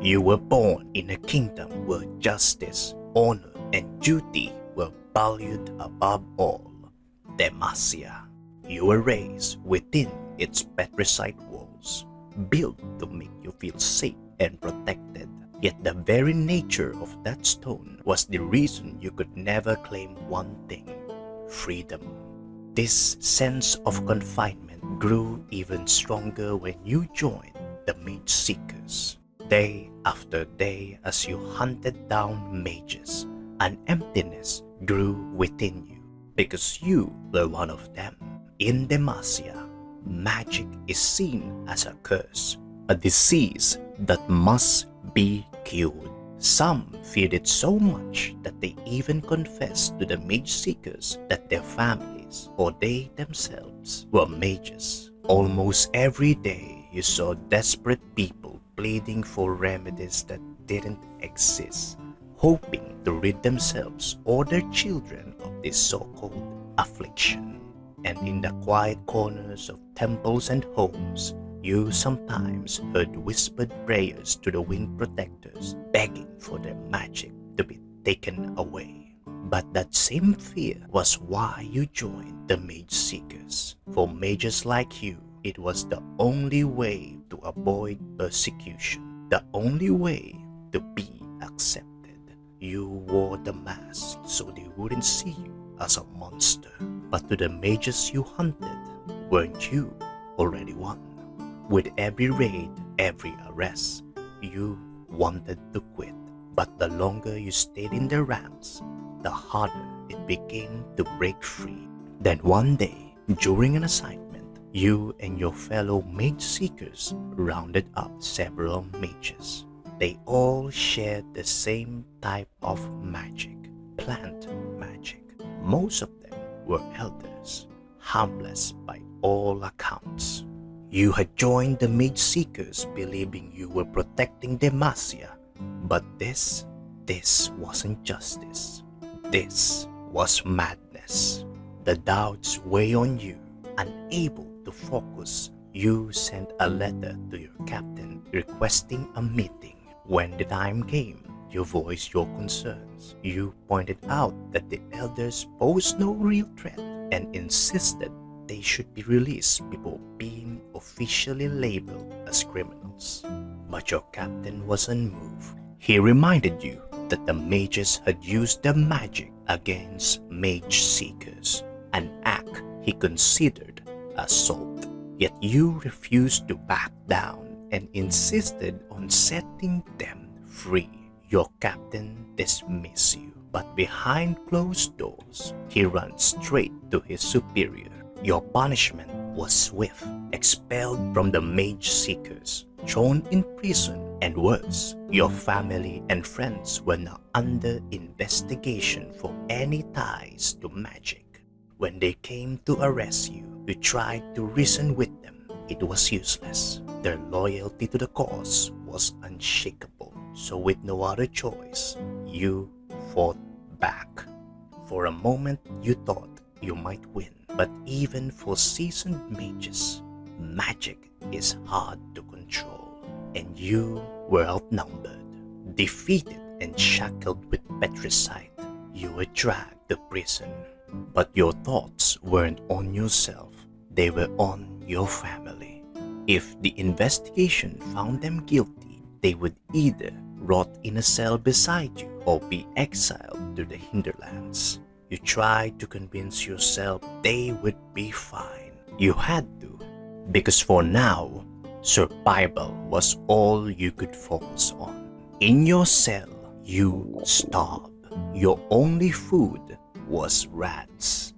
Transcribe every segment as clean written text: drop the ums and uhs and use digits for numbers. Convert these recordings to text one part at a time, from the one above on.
You were born in a kingdom where justice, honor, and duty were valued above all. Demacia. You were raised within its petrified walls, built to make you feel safe and protected. Yet the very nature of that stone was the reason you could never claim one thing: freedom. This sense of confinement grew even stronger when you joined the Mageseekers. Day after day, as you hunted down mages, an emptiness grew within you because you were one of them. In Demacia, magic is seen as a curse, a disease that must be cured. Some feared it so much that they even confessed to the Mageseekers that their families or they themselves were mages. Almost every day you saw desperate people pleading for remedies that didn't exist, hoping to rid themselves or their children of this so-called affliction. And in the quiet corners of temples and homes, you sometimes heard whispered prayers to the winged protectors, begging for their magic to be taken away. But that same fear was why you joined the Mageseekers. For mages like you, it was the only way to avoid persecution, the only way to be accepted. You wore the mask so they wouldn't see you as a monster. But to the mages you hunted, weren't you already one? With every raid, every arrest, you wanted to quit. But the longer you stayed in the ranks, the harder it became to break free. Then one day, during an assignment, you and your fellow Mageseekers rounded up several mages. They all shared the same type of magic, plant magic. Most of them were elders, harmless by all accounts. You had joined the Mageseekers believing you were protecting Demacia, but this wasn't justice. This was madness. The doubts weigh on you. Unable to focus, you sent a letter to your captain requesting a meeting. When the time came, you voiced your concerns. You pointed out that the elders posed no real threat and insisted they should be released before being officially labeled as criminals. But your captain was unmoved. He reminded you that the mages had used their magic against Mageseekers, an act he considered assault. Yet you refused to back down and insisted on setting them free. Your captain dismissed you, but behind closed doors, he ran straight to his superior. Your punishment was swift: expelled from the Mageseekers, thrown in prison, and worse, your family and friends were now under investigation for any ties to magic. When they came to arrest you, you tried to reason with them. It was useless. Their loyalty to the cause was unshakable. So with no other choice, you fought back. For a moment, you thought you might win. But even for seasoned mages, magic is hard to control. And you were outnumbered, defeated and shackled with petricide. You were dragged to prison. But your thoughts weren't on yourself, they were on your family. If the investigation found them guilty, they would either rot in a cell beside you or be exiled to the hinterlands. You tried to convince yourself they would be fine. You had to, because for now, survival was all you could focus on. In your cell, you starved. Your only food was rats.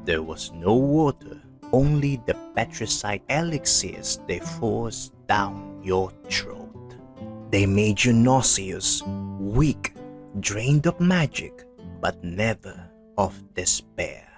There was no water, only the petricide elixirs they forced down your throat. They made you nauseous, weak, drained of magic, but never of despair.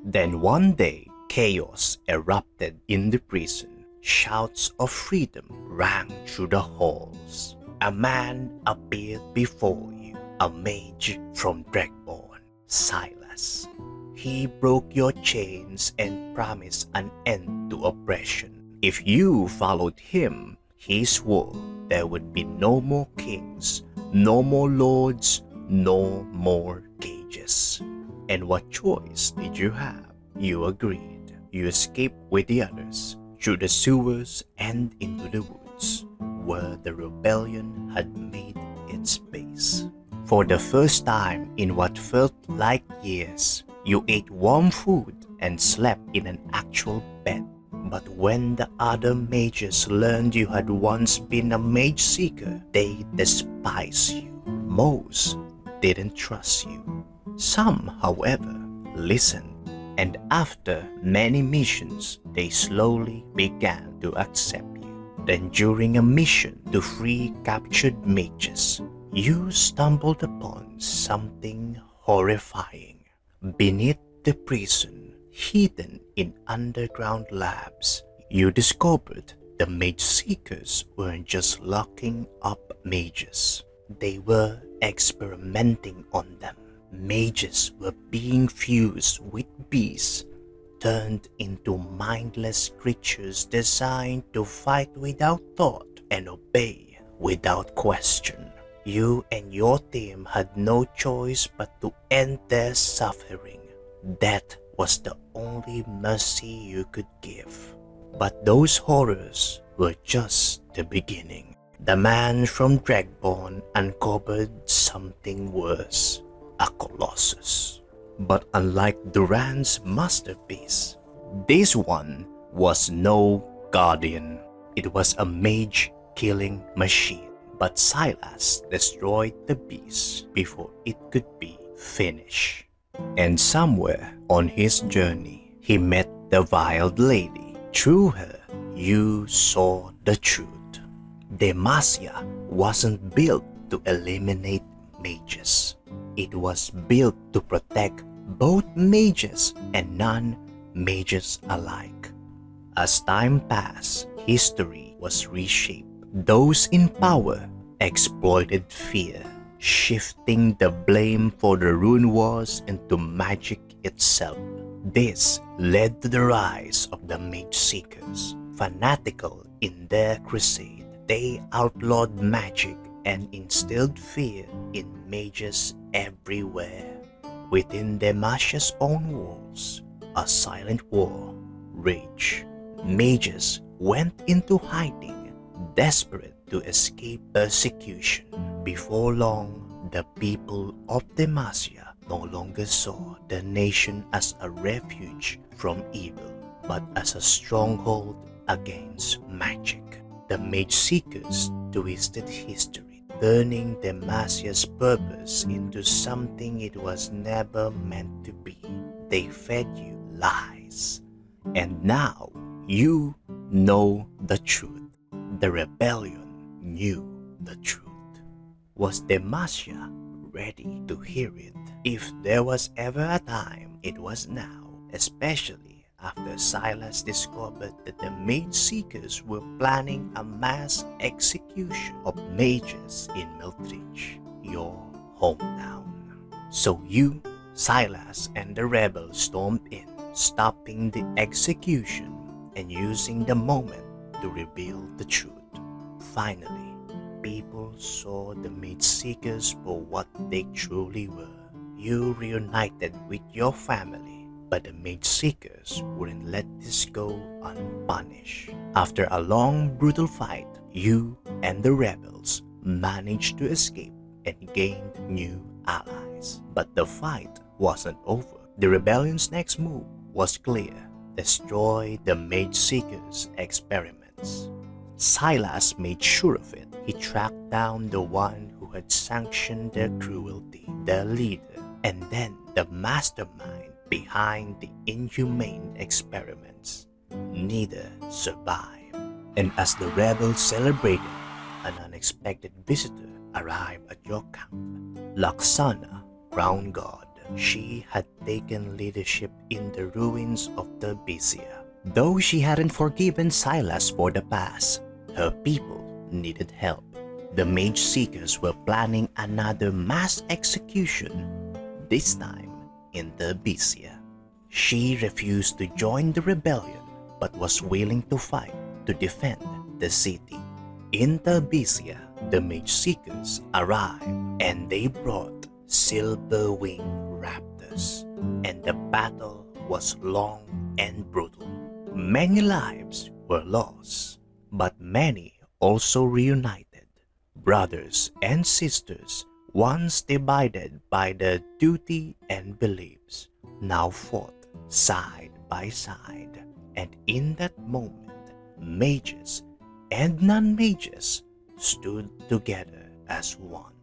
Then one day, chaos erupted in the prison. Shouts of freedom rang through the halls. A man appeared before you, a mage from Dragonborn, Silas. He broke your chains and promised an end to oppression. If you followed him, He swore there would be no more kings, no more lords, no more cages. And what choice did you have? You agreed. You escaped with the others through the sewers and into the woods, where the rebellion had made its base. For the first time in what felt like years, you ate warm food and slept in an actual bed. But when the other mages learned you had once been a Mageseeker, they despised you. Most didn't trust you. Some, however, listened, and after many missions, they slowly began to accept you. Then during a mission to free captured mages, you stumbled upon something horrifying. Beneath the prison, hidden in underground labs, you discovered the Mageseekers weren't just locking up mages. They were experimenting on them. Mages were being fused with beasts, turned into mindless creatures designed to fight without thought and obey without question. You and your team had no choice but to end their suffering. Death was the only mercy you could give. But those horrors were just the beginning. The man from Dragborn uncovered something worse, a colossus. But unlike Duran's masterpiece, this one was no guardian. It was a mage-killing machine. But Silas destroyed the beast before it could be finished. And somewhere on his journey, he met the Veiled Lady. Through her, you saw the truth. Demacia wasn't built to eliminate mages. It was built to protect both mages and non-mages alike. As time passed, history was reshaped. Those in power exploited fear, shifting the blame for the rune wars into magic itself. This led to the rise of the Mageseekers. Fanatical in their crusade, they outlawed magic and instilled fear in mages everywhere. Within Demacia's own walls, a silent war raged. Mages went into hiding, desperate to escape persecution. Before long, the people of Demacia no longer saw the nation as a refuge from evil, but as a stronghold against magic. The Mageseekers twisted history, turning Demacia's purpose into something it was never meant to be. They fed you lies, and now you know the truth. The rebellion knew the truth. Was Demacia ready to hear it? If there was ever a time, it was now, especially after Silas discovered that the Mageseekers were planning a mass execution of mages in Mildridge, your hometown. So you, Silas, and the rebels stormed in, stopping the execution and using the moment to reveal the truth. Finally, people saw the Mageseekers for what they truly were. You reunited with your family, but the Mageseekers wouldn't let this go unpunished. After a long, brutal fight, you and the rebels managed to escape and gained new allies. But the fight wasn't over. The rebellion's next move was clear: destroy the Mageseekers' experiments. Silas made sure of it. He tracked down the one who had sanctioned their cruelty, their leader, and then the mastermind behind the inhumane experiments. Neither survived. And as the rebels celebrated, an unexpected visitor arrived at your camp. Laxana, Crown God. She had taken leadership in the ruins of Demacia. Though she hadn't forgiven Silas for the past, her people needed help. The Mageseekers were planning another mass execution, this time in Demacia. She refused to join the rebellion, but was willing to fight to defend the city. In Demacia, the Mageseekers arrived and they brought silver-winged raptors, and the battle was long and brutal. Many lives were lost, but many also reunited. Brothers and sisters, once divided by their duty and beliefs, now fought side by side, and in that moment, mages and non-mages stood together as one.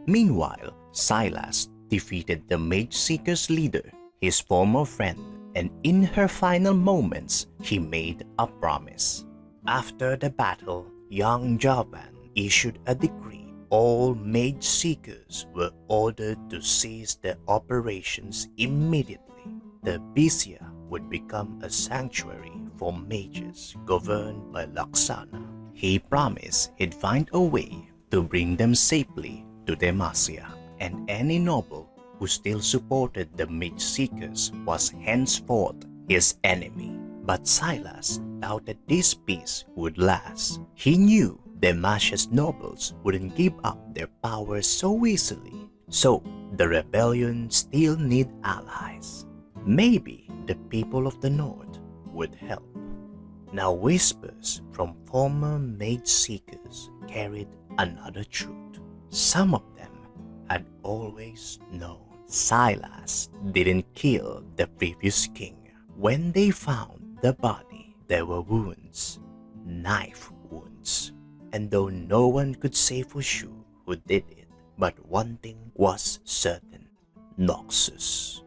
Meanwhile, Silas defeated the Mageseeker's leader, his former friend, and in her final moments, he made a promise. After the battle, young Javan issued a decree. All Mageseekers were ordered to cease their operations immediately. Demacia would become a sanctuary for mages governed by Laksana. He promised he'd find a way to bring them safely to Demacia, and any noble who still supported the Mageseekers was henceforth his enemy. But Silas doubted this peace would last. He knew Demacia's nobles wouldn't give up their power so easily, so the rebellion still need allies. Maybe the people of the north would help. Now whispers from former Mageseekers carried another truth. Some of them had always known Silas didn't kill the previous king. When they found the body, there were wounds, knife wounds, and though no one could say for sure who did it, but one thing was certain: Noxus.